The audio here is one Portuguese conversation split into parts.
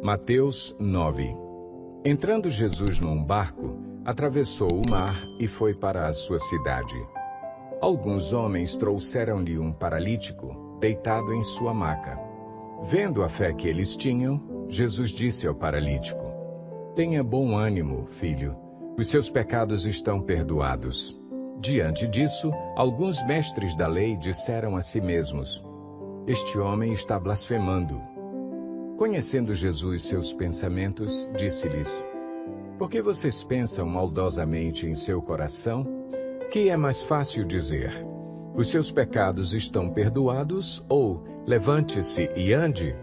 Mateus 9. Entrando Jesus num barco, atravessou o mar e foi para a sua cidade. Alguns homens trouxeram-lhe um paralítico, deitado em sua maca. Vendo a fé que eles tinham, Jesus disse ao paralítico: Tenha bom ânimo, filho, os seus pecados estão perdoados. Diante disso, alguns mestres da lei disseram a si mesmos: Este homem está blasfemando. Conhecendo Jesus seus pensamentos, disse-lhes: Por que vocês pensam maldosamente em seu coração? Que é mais fácil dizer: Os seus pecados estão perdoados, ou levante-se e ande?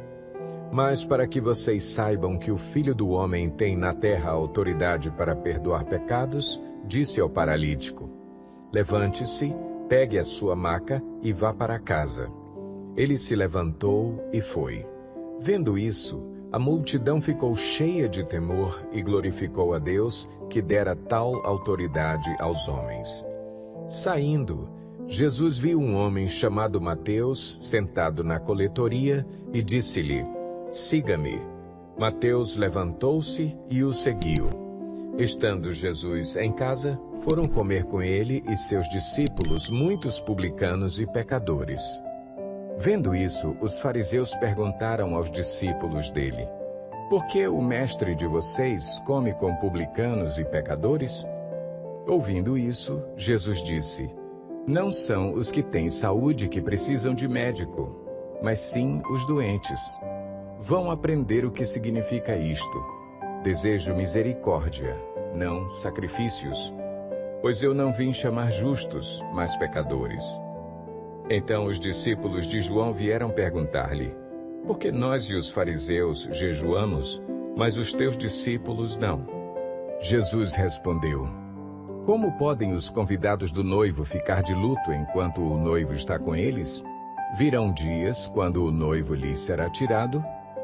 Mas para que vocês saibam que o Filho do Homem tem na terra autoridade para perdoar pecados, disse ao paralítico: Levante-se, pegue a sua maca e vá para casa. Ele se levantou e foi. Vendo isso, a multidão ficou cheia de temor e glorificou a Deus, que dera tal autoridade aos homens. Saindo, Jesus viu um homem chamado Mateus sentado na coletoria e disse-lhe: Siga-me. Mateus levantou-se e o seguiu. Estando Jesus em casa, foram comer com ele e seus discípulos muitos publicanos e pecadores. Vendo isso, os fariseus perguntaram aos discípulos dele: Por que o mestre de vocês come com publicanos e pecadores? Ouvindo isso, Jesus disse: Não são os que têm saúde que precisam de médico, mas sim os doentes. Vão aprender o que significa isto: Desejo misericórdia, não sacrifícios, pois eu não vim chamar justos, mas pecadores. Então os discípulos de João vieram perguntar-lhe: Por que nós e os fariseus jejuamos, mas os teus discípulos não? Jesus respondeu: Como podem os convidados do noivo ficar de luto enquanto o noivo está com eles? Virão dias, quando o noivo lhes será tirado,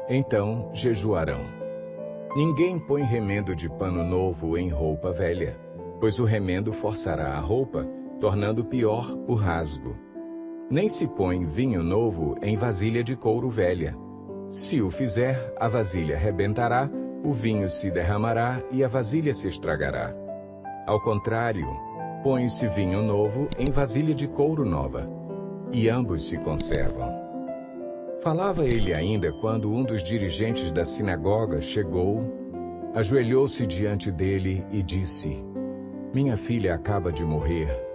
então jejuarão. Ninguém põe remendo de pano novo em roupa velha, pois o remendo forçará a roupa, tornando pior o rasgo. Nem se põe vinho novo em vasilha de couro velha. Se o fizer, a vasilha rebentará, o vinho se derramará e a vasilha se estragará. Ao contrário, põe-se vinho novo em vasilha de couro nova, e ambos se conservam. Falava ele ainda quando um dos dirigentes da sinagoga chegou, ajoelhou-se diante dele e disse: Minha filha acaba de morrer.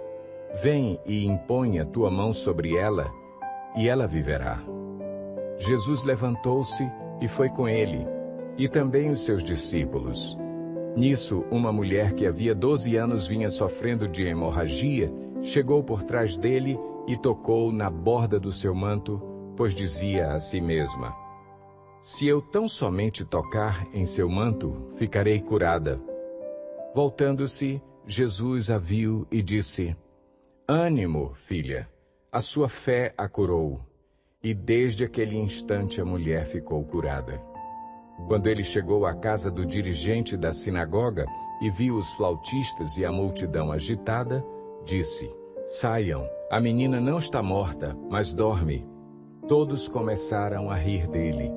Vem e impõe a tua mão sobre ela, e ela viverá. Jesus levantou-se e foi com ele, e também os seus discípulos. Nisso, uma mulher que havia 12 anos vinha sofrendo de hemorragia, chegou por trás dele e tocou na borda do seu manto, pois dizia a si mesma: Se eu tão somente tocar em seu manto, ficarei curada. Voltando-se, Jesus a viu e disse: Ânimo, filha, a sua fé a curou. E desde aquele instante a mulher ficou curada. Quando ele chegou à casa do dirigente da sinagoga e viu os flautistas e a multidão agitada, disse: Saiam, a menina não está morta, mas dorme. Todos começaram a rir dele.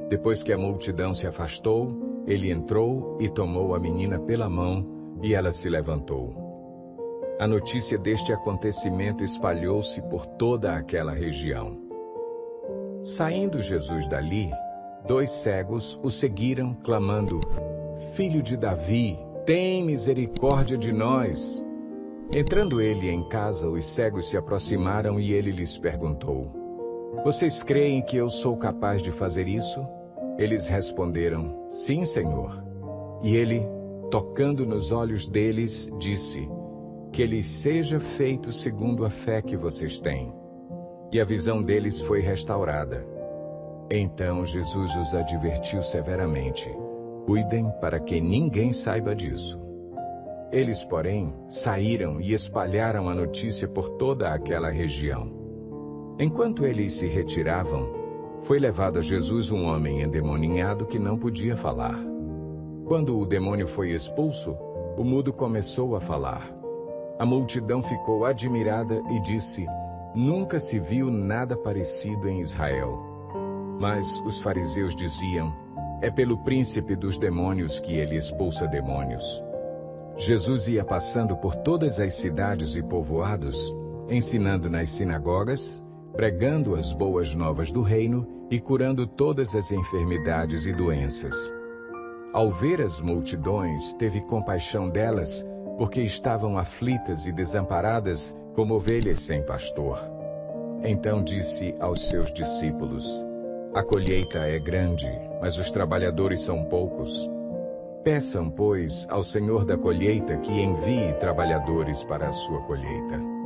Depois que a multidão se afastou, ele entrou e tomou a menina pela mão, e ela se levantou. A notícia deste acontecimento espalhou-se por toda aquela região. Saindo Jesus dali, 2 cegos o seguiram, clamando: Filho de Davi, tem misericórdia de nós. Entrando ele em casa, os cegos se aproximaram e ele lhes perguntou: Vocês creem que eu sou capaz de fazer isso? Eles responderam: Sim, Senhor. E ele, tocando nos olhos deles, disse: Que lhes seja feito segundo a fé que vocês têm. E a visão deles foi restaurada. Então Jesus os advertiu severamente: Cuidem para que ninguém saiba disso. Eles, porém, saíram e espalharam a notícia por toda aquela região. Enquanto eles se retiravam, foi levado a Jesus um homem endemoninhado que não podia falar. Quando o demônio foi expulso, o mudo começou a falar. A multidão ficou admirada e disse: Nunca se viu nada parecido em Israel. Mas os fariseus diziam: É pelo príncipe dos demônios que ele expulsa demônios. Jesus ia passando por todas as cidades e povoados, ensinando nas sinagogas, pregando as boas novas do reino e curando todas as enfermidades e doenças. Ao ver as multidões, teve compaixão delas, porque estavam aflitas e desamparadas como ovelhas sem pastor. Então disse aos seus discípulos: A colheita é grande, mas os trabalhadores são poucos. Peçam, pois, ao Senhor da colheita que envie trabalhadores para a sua colheita.